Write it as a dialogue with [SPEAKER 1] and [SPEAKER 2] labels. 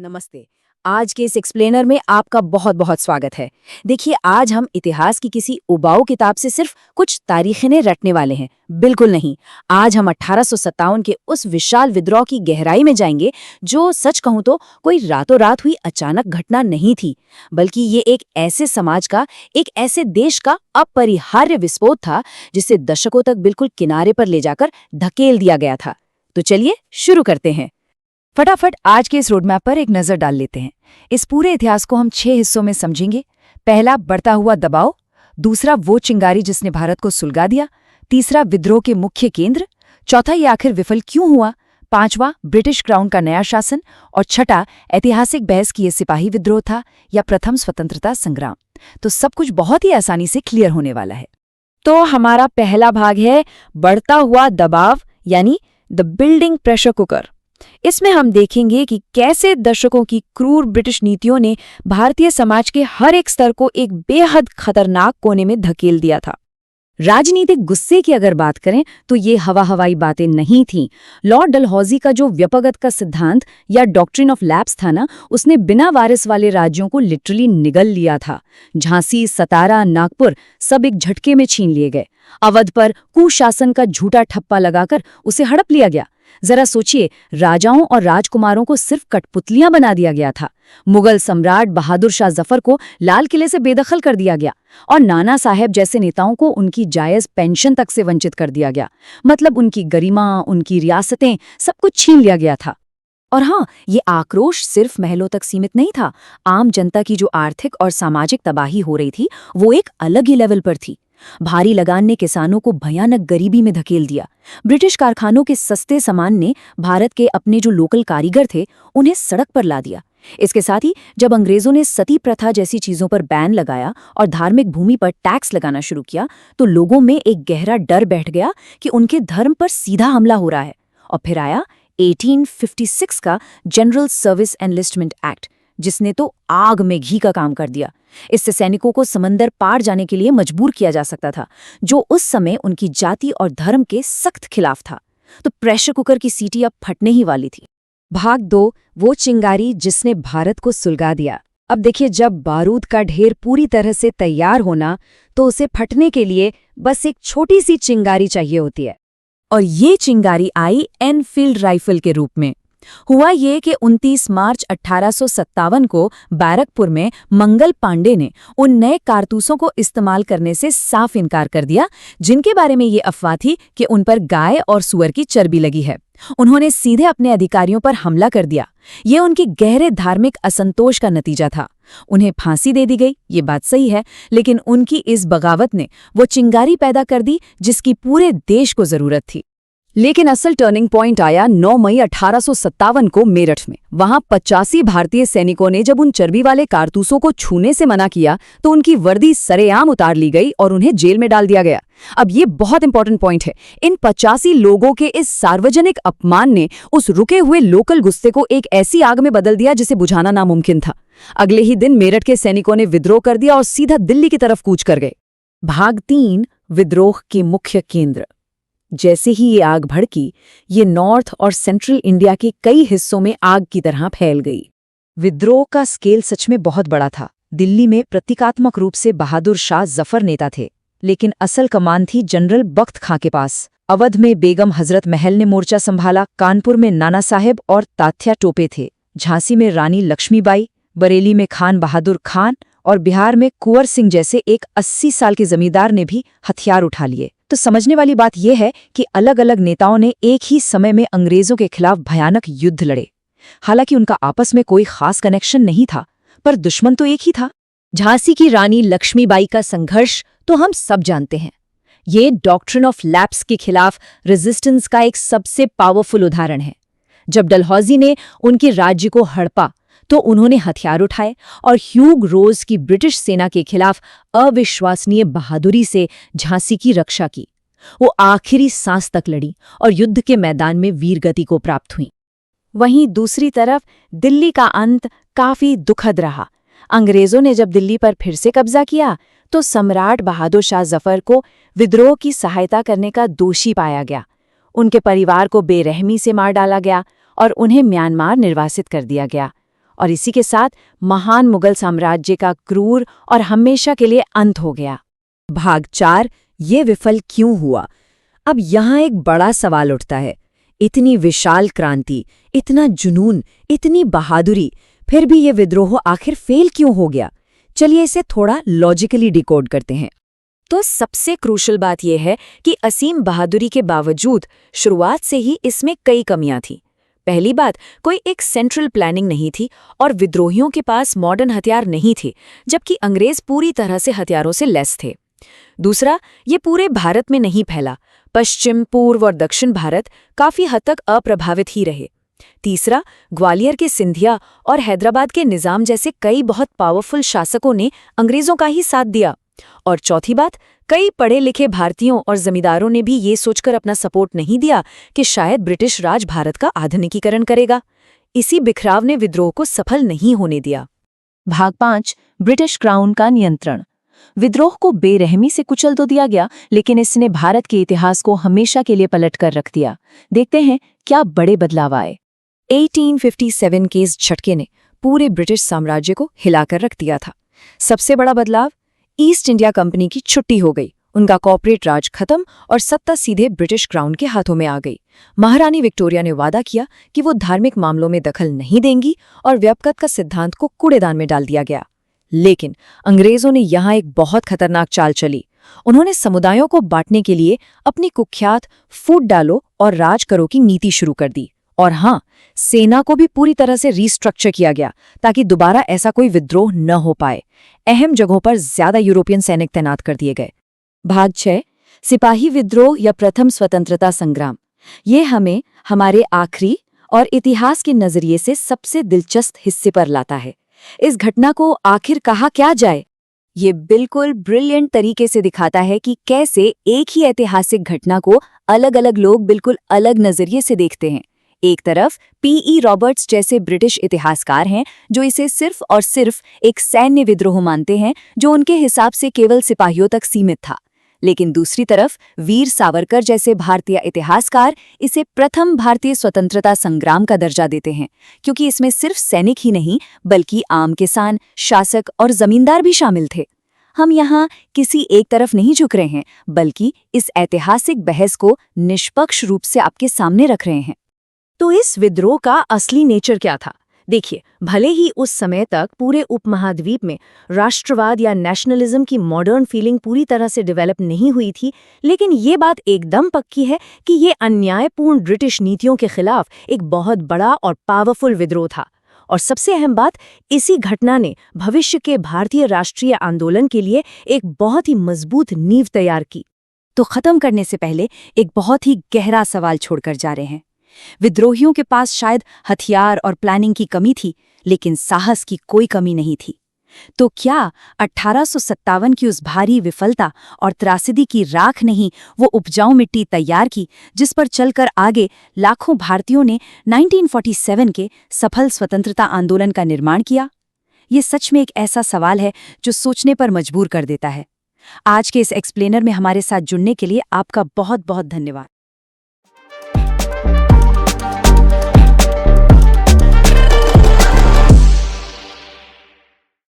[SPEAKER 1] नमस्ते। आज के इस एक्सप्लेनर में आपका बहुत बहुत स्वागत है। देखिए, आज हम इतिहास की किसी उबाऊ किताब से सिर्फ कुछ तारीखें रटने वाले हैं। बिल्कुल नहीं। आज हम 1857 के उस विशाल विद्रोह की गहराई में जाएंगे, जो सच कहूं तो कोई रातों रात हुई अचानक घटना नहीं थी, बल्कि ये एक ऐसे समाज का, एक ऐसे देश का अपरिहार्य विस्फोट था, जिसे दशकों तक बिल्कुल किनारे पर ले जाकर धकेल दिया गया था। तो चलिए शुरू करते हैं। फटाफट आज के इस रोडमैप पर एक नजर डाल लेते हैं। इस पूरे इतिहास को हम 6 हिस्सों में समझेंगे। पहला, बढ़ता हुआ दबाव। दूसरा, वो चिंगारी जिसने भारत को सुलगा दिया। तीसरा, विद्रोह के मुख्य केंद्र। चौथा, ये आखिर विफल क्यों हुआ। पांचवा, ब्रिटिश क्राउन का नया शासन। और छठा, ऐतिहासिक बहस की ये सिपाही विद्रोह था या प्रथम स्वतंत्रता संग्राम। तो सब कुछ बहुत ही आसानी से क्लियर होने वाला है। तो हमारा पहला भाग है बढ़ता हुआ दबाव, यानी द बिल्डिंग प्रेशर कुकर। इसमें हम देखेंगे कि कैसे दशकों की क्रूर ब्रिटिश नीतियों ने भारतीय समाज के हर एक स्तर को एक बेहद खतरनाक कोने में धकेल दिया था। राजनीतिक गुस्से की अगर बात करें तो ये हवाई बातें नहीं थीं। लॉर्ड डलहौजी का जो व्यपगत का सिद्धांत या डॉक्ट्रिन ऑफ लैप्स था ना, उसने बिना वारिस वाले राज्यों को लिटरली निगल लिया था। झांसी, सतारा, नागपुर सब एक झटके में छीन लिए गए। अवध पर कुशासन का झूठा ठप्पा लगाकर उसे हड़प लिया गया। जरा सोचिए, राजाओं और राजकुमारों को सिर्फ कठपुतलियां बना दिया गया था। मुगल सम्राट बहादुर शाह जफर को लाल किले से बेदखल कर दिया गया और नाना साहेब जैसे नेताओं को उनकी जायज पेंशन तक से वंचित कर दिया गया। मतलब उनकी गरिमा, उनकी रियासतें, सब कुछ छीन लिया गया था। और हाँ, ये आक्रोश सिर्फ महलों तक सीमित नहीं था। आम जनता की जो आर्थिक और सामाजिक तबाही हो रही थी, वो एक अलग ही लेवल पर थी। भारी लगान ने किसानों को भयानक गरीबी में धकेल दिया। ब्रिटिश कारखानों के सस्ते सामान ने भारत के अपने जो लोकल कारीगर थे, उन्हें सड़क पर ला दिया। इसके साथ ही जब अंग्रेजों ने सती प्रथा जैसी चीजों पर बैन लगाया और धार्मिक भूमि पर टैक्स लगाना शुरू किया, तो लोगों में एक गहरा डर बैठ गया कि उनके धर्म पर सीधा हमला हो रहा है। और फिर आया 1856 का जनरल सर्विस एनलिस्टमेंट एक्ट, जिसने तो आग में घी का काम कर दिया। इससे सैनिकों को समंदर पार जाने के लिए मजबूर किया जा सकता था, जो उस समय उनकी जाति और धर्म के सख्त खिलाफ था। तो प्रेशर कुकर की सीटी अब फटने ही वाली थी। भाग 2, वो चिंगारी जिसने भारत को सुलगा दिया। अब देखिए, जब बारूद का ढेर पूरी तरह से तैयार होना, तो उसे फटने के लिए बस एक छोटी सी चिंगारी चाहिए होती है। और ये चिंगारी आई एनफील्ड राइफल के रूप में। हुआ ये कि 29 मार्च 1857 को बैरकपुर में मंगल पांडे ने उन नए कारतूसों को इस्तेमाल करने से साफ इनकार कर दिया, जिनके बारे में ये अफवाह थी कि उन पर गाय और सुअर की चर्बी लगी है। उन्होंने सीधे अपने अधिकारियों पर हमला कर दिया। ये उनके गहरे धार्मिक असंतोष का नतीजा था। उन्हें फांसी दे दी गई, ये बात सही है, लेकिन उनकी इस बगावत ने वो चिंगारी पैदा कर दी जिसकी पूरे देश को जरूरत थी। लेकिन असल टर्निंग पॉइंट आया 9 मई 1857 को मेरठ में। वहां 85 भारतीय सैनिकों ने जब उन चर्बी वाले कारतूसों को छूने से मना किया, तो उनकी वर्दी सरेआम उतार ली गई और उन्हें जेल में डाल दिया गया। अब ये बहुत इंपॉर्टेंट पॉइंट है। इन 85 लोगों के इस सार्वजनिक अपमान ने उस रुके हुए लोकल गुस्से को एक ऐसी आग में बदल दिया जिसे बुझाना नामुमकिन था। अगले ही दिन मेरठ के सैनिकों ने विद्रोह कर दिया और सीधा दिल्ली की तरफ कूच कर गए। भाग 3, विद्रोह के मुख्य केंद्र। जैसे ही ये आग भड़की, ये नॉर्थ और सेंट्रल इंडिया के कई हिस्सों में आग की तरह फैल गई। विद्रोह का स्केल सच में बहुत बड़ा था। दिल्ली में प्रतीकात्मक रूप से बहादुर शाह जफर नेता थे, लेकिन असल कमान थी जनरल बख्त खां के पास। अवध में बेगम हजरत महल ने मोर्चा संभाला, कानपुर में नाना साहेब और तात्या टोपे थे, झांसी में रानी लक्ष्मीबाई, बरेली में खान बहादुर खान और बिहार में कुंवर सिंह जैसे एक 80 साल के जमींदार ने भी हथियार उठा लिए। तो समझने वाली बात यह है कि अलग अलग नेताओं ने एक ही समय में अंग्रेजों के खिलाफ भयानक युद्ध लड़े। हालांकि उनका आपस में कोई खास कनेक्शन नहीं था, पर दुश्मन तो एक ही था। झांसी की रानी लक्ष्मीबाई का संघर्ष तो हम सब जानते हैं। ये डॉक्ट्रिन ऑफ लैप्स के खिलाफ रेजिस्टेंस का एक सबसे पावरफुल उदाहरण है। जब डलहौजी ने उनके राज्य को हड़पा, तो उन्होंने हथियार उठाए और ह्यूग रोज की ब्रिटिश सेना के खिलाफ अविश्वसनीय बहादुरी से झांसी की रक्षा की। वो आखिरी सांस तक लड़ी और युद्ध के मैदान में वीरगति को प्राप्त हुई। वहीं दूसरी तरफ दिल्ली का अंत काफी दुखद रहा। अंग्रेजों ने जब दिल्ली पर फिर से कब्जा किया, तो सम्राट बहादुर शाह जफर को विद्रोह की सहायता करने का दोषी पाया गया। उनके परिवार को बेरहमी से मार डाला गया और उन्हें म्यांमार निर्वासित कर दिया गया। और इसी के साथ महान मुगल साम्राज्य का क्रूर और हमेशा के लिए अंत हो गया।
[SPEAKER 2] भाग 4, ये विफल क्यों हुआ? अब यहाँ एक बड़ा सवाल उठता है। इतनी विशाल क्रांति, इतना जुनून, इतनी बहादुरी, फिर भी ये विद्रोह आखिर फेल क्यों हो गया? चलिए इसे थोड़ा लॉजिकली डिकोड करते हैं।
[SPEAKER 1] तो सबसे क्रूशल बात यह है कि असीम बहादुरी के बावजूद शुरुआत से ही इसमें कई कमियां थीं। पहली बात, कोई एक सेंट्रल प्लानिंग नहीं थी और विद्रोहियों के पास मॉडर्न हथियार नहीं थे, जबकि अंग्रेज पूरी तरह से हथियारों से लैस थे। दूसरा, ये पूरे भारत में नहीं फैला। पश्चिम, पूर्व और दक्षिण भारत काफी हद तक अप्रभावित ही रहे। तीसरा, ग्वालियर के सिंधिया और हैदराबाद के निजाम जैसे कई बहुत पावरफुल शासकों ने अंग्रेजों का ही साथ दिया। और चौथी बात, कई पढ़े लिखे भारतीयों और जमींदारों ने भी ये सोचकर अपना सपोर्ट नहीं दिया कि शायद ब्रिटिश राज भारत का आधुनिकीकरण करेगा। इसी बिखराव ने विद्रोह को सफल नहीं होने दिया।
[SPEAKER 2] भाग 5, ब्रिटिश क्राउन का नियंत्रण। विद्रोह को बेरहमी से कुचल तो दिया गया, लेकिन इसने भारत के इतिहास को हमेशा के लिए पलट कर रख दिया। देखते हैं क्या बड़े बदलाव आए।
[SPEAKER 1] 1857 के इस झटके ने पूरे ब्रिटिश साम्राज्य को हिलाकर रख दिया था। सबसे बड़ा बदलाव, ईस्ट इंडिया कंपनी की छुट्टी हो गई, उनका कॉर्पोरेट राज खत्म और सत्ता सीधे ब्रिटिश क्राउन के हाथों में आ गई। महारानी विक्टोरिया ने वादा किया कि वो धार्मिक मामलों में दखल नहीं देंगी और व्यापकता का सिद्धांत को कूड़ेदान में डाल दिया गया। लेकिन अंग्रेजों ने यहाँ एक बहुत खतरनाक चाल चली। उन्होंने समुदायों को बांटने के लिए अपनी कुख्यात फूट डालो और राज करो की नीति शुरू कर दी। और हाँ, सेना को भी पूरी तरह से रीस्ट्रक्चर किया गया ताकि दोबारा ऐसा कोई विद्रोह न हो पाए। अहम जगहों पर ज्यादा यूरोपियन सैनिक तैनात कर दिए गए। भाग 6, सिपाही विद्रोह या प्रथम स्वतंत्रता संग्राम। ये हमें हमारे आखिरी और इतिहास के नजरिए से सबसे दिलचस्प हिस्से पर लाता है। इस घटना को आखिर कहा क्या जाए? ये बिल्कुल ब्रिलियंट तरीके से दिखाता है कि कैसे एक ही ऐतिहासिक घटना को अलग-अलग लोग बिल्कुल अलग नजरिए से देखते हैं। एक तरफ P.E. रॉबर्ट्स जैसे ब्रिटिश इतिहासकार हैं जो इसे सिर्फ और सिर्फ एक सैन्य विद्रोह मानते हैं जो उनके हिसाब से केवल सिपाहियों तक सीमित था। लेकिन दूसरी तरफ वीर सावरकर जैसे भारतीय इतिहासकार इसे प्रथम भारतीय स्वतंत्रता संग्राम का दर्जा देते हैं, क्योंकि इसमें सिर्फ सैनिक ही नहीं बल्कि आम किसान, शासक और जमींदार भी शामिल थे। हम यहाँ किसी एक तरफ नहीं झुक रहे हैं, बल्कि इस ऐतिहासिक बहस को निष्पक्ष रूप से आपके सामने रख रहे हैं। तो इस विद्रोह का असली नेचर क्या था? देखिए, भले ही उस समय तक पूरे उपमहाद्वीप में राष्ट्रवाद या नेशनलिज्म की मॉडर्न फीलिंग पूरी तरह से डेवलप नहीं हुई थी, लेकिन ये बात एकदम पक्की है कि ये अन्यायपूर्ण ब्रिटिश नीतियों के खिलाफ एक बहुत बड़ा और पावरफुल विद्रोह था। और सबसे अहम बात, इसी घटना ने भविष्य के भारतीय राष्ट्रीय आंदोलन के लिए एक बहुत ही मजबूत नींव तैयार की। तो खत्म करने से पहले एक बहुत ही गहरा सवाल छोड़कर जा रहे हैं। विद्रोहियों के पास शायद हथियार और प्लानिंग की कमी थी, लेकिन साहस की कोई कमी नहीं थी। तो क्या 1857 की उस भारी विफलता और त्रासदी की राख नहीं वो उपजाऊ मिट्टी तैयार की जिस पर चलकर आगे लाखों भारतीयों ने 1947 के सफल स्वतंत्रता आंदोलन का निर्माण किया? ये सच में एक ऐसा सवाल है जो सोचने पर मजबूर कर देता है। आज के इस एक्सप्लेनर में हमारे साथ जुड़ने के लिए आपका बहुत बहुत धन्यवाद।